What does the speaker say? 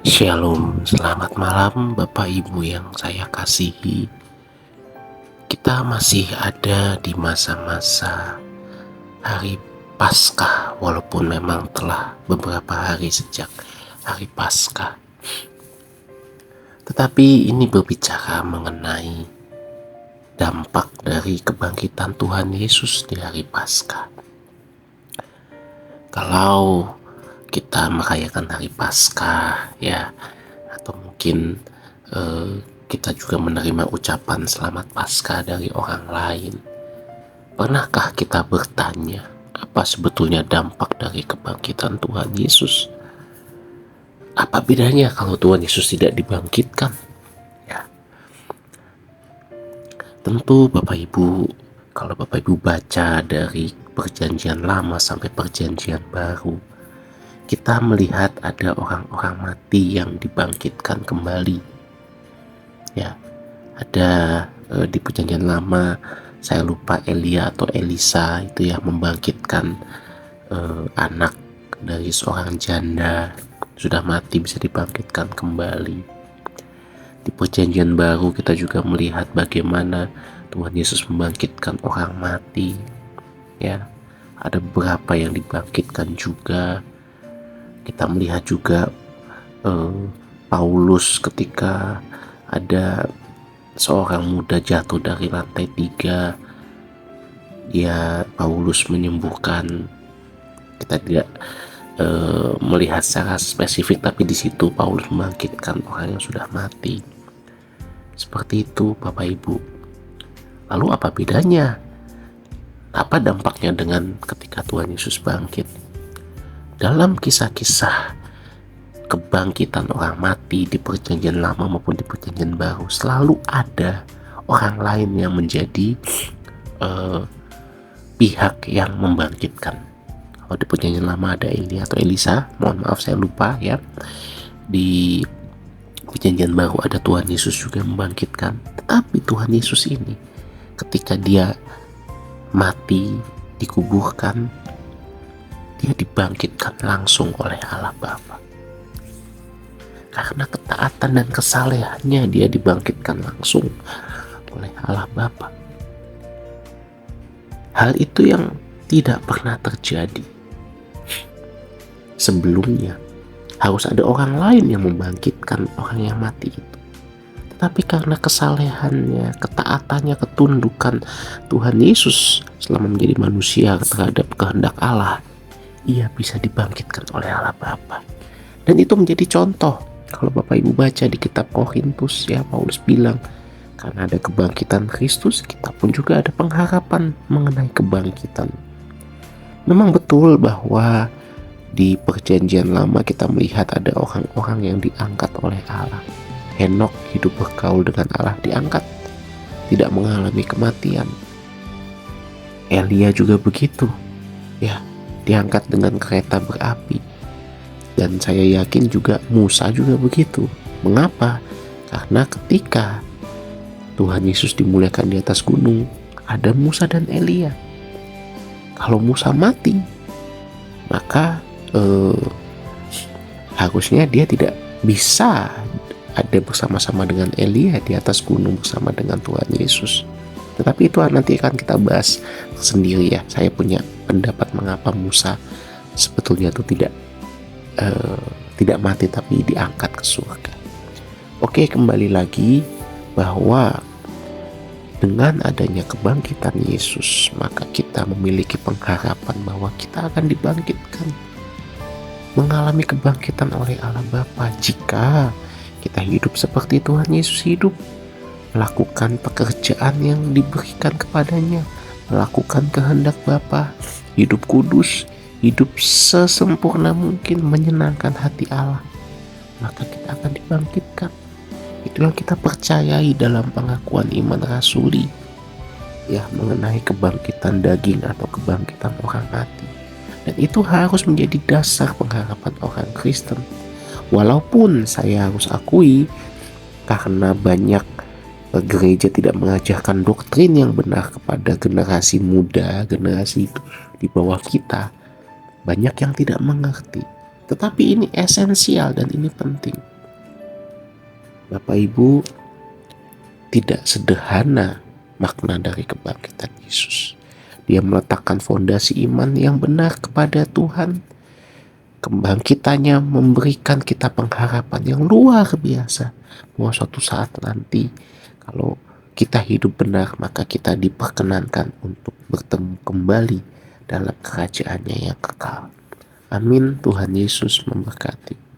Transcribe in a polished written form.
Shalom, selamat malam Bapak Ibu yang saya kasihi. Kita masih ada di masa-masa hari Paskah, walaupun memang telah beberapa hari sejak hari Paskah. Tetapi ini berbicara mengenai dampak dari kebangkitan Tuhan Yesus di hari Paskah. Kalau kita merayakan hari Paskah ya, atau mungkin kita juga menerima ucapan selamat Paskah dari orang lain, pernahkah kita bertanya apa sebetulnya dampak dari kebangkitan Tuhan Yesus? Apa bedanya kalau Tuhan Yesus tidak dibangkitkan? Ya, tentu Bapak Ibu, kalau Bapak Ibu baca dari perjanjian lama sampai perjanjian baru, kita melihat ada orang-orang mati yang dibangkitkan kembali. Ya, ada di perjanjian lama, saya lupa Elia atau Elisa itu yang membangkitkan anak dari seorang janda sudah mati, bisa dibangkitkan kembali. Di perjanjian baru kita juga melihat bagaimana Tuhan Yesus membangkitkan orang mati. Ya, ada beberapa yang dibangkitkan juga. Kita melihat juga Paulus ketika ada seorang muda jatuh dari lantai 3, Paulus menyembuhkan. Kita tidak melihat secara spesifik, tapi di situ Paulus membangkitkan orang yang sudah mati. Seperti itu Bapak Ibu. Lalu apa bedanya? Apa dampaknya dengan ketika Tuhan Yesus bangkit? Dalam kisah-kisah kebangkitan orang mati di perjanjian lama maupun di perjanjian baru, selalu ada orang lain yang menjadi pihak yang membangkitkan. Kalau di perjanjian lama ada Elia atau Elisa, mohon maaf saya lupa ya. Di perjanjian baru ada Tuhan Yesus juga membangkitkan. Tetapi Tuhan Yesus ini ketika dia mati, dikuburkan, dia dibangkitkan langsung oleh Allah Bapa. Karena ketaatan dan kesalehannya dia dibangkitkan langsung oleh Allah Bapa. Hal itu yang tidak pernah terjadi. Sebelumnya harus ada orang lain yang membangkitkan orang yang mati itu. Tetapi karena kesalehannya, ketaatannya, ketundukan Tuhan Yesus selama menjadi manusia terhadap kehendak Allah, ia bisa dibangkitkan oleh Allah Bapa. Dan itu menjadi contoh. Kalau Bapak Ibu baca di kitab Korintus ya, Paulus bilang, karena ada kebangkitan Kristus, kita pun juga ada pengharapan mengenai kebangkitan. Memang betul bahwa di perjanjian lama kita melihat ada orang-orang yang diangkat oleh Allah. Henok hidup bergaul dengan Allah, diangkat, tidak mengalami kematian. Elia juga begitu, ya, diangkat dengan kereta berapi. Dan saya yakin juga Musa juga begitu. Mengapa? Karena ketika Tuhan Yesus dimuliakan di atas gunung, ada Musa dan Elia. Kalau Musa mati, maka harusnya dia tidak bisa ada bersama-sama dengan Elia di atas gunung bersama dengan Tuhan Yesus. Tetapi itu nanti akan kita bahas sendiri ya. Saya punya pendapat mengapa Musa sebetulnya itu tidak mati tapi diangkat ke surga. Oke, kembali lagi bahwa dengan adanya kebangkitan Yesus, maka kita memiliki pengharapan bahwa kita akan dibangkitkan, mengalami kebangkitan oleh Allah Bapa jika kita hidup seperti Tuhan Yesus hidup, melakukan pekerjaan yang diberikan kepadanya, melakukan kehendak Bapa, hidup kudus, hidup sesempurna mungkin, menyenangkan hati Allah, maka kita akan dibangkitkan. Itu yang kita percayai dalam pengakuan iman rasuli ya, mengenai kebangkitan daging atau kebangkitan orang mati. Dan itu harus menjadi dasar pengharapan orang Kristen. Walaupun saya harus akui, karena banyak gereja tidak mengajarkan doktrin yang benar kepada generasi muda, generasi itu di bawah kita, banyak yang tidak mengerti. Tetapi ini esensial dan ini penting. Bapak Ibu, tidak sederhana makna dari kebangkitan Yesus. Dia meletakkan fondasi iman yang benar kepada Tuhan. Kebangkitannya memberikan kita pengharapan yang luar biasa bahwa suatu saat nanti kalau kita hidup benar, maka kita diperkenankan untuk bertemu kembali dalam kerajaannya yang kekal. Amin. Tuhan Yesus memberkati.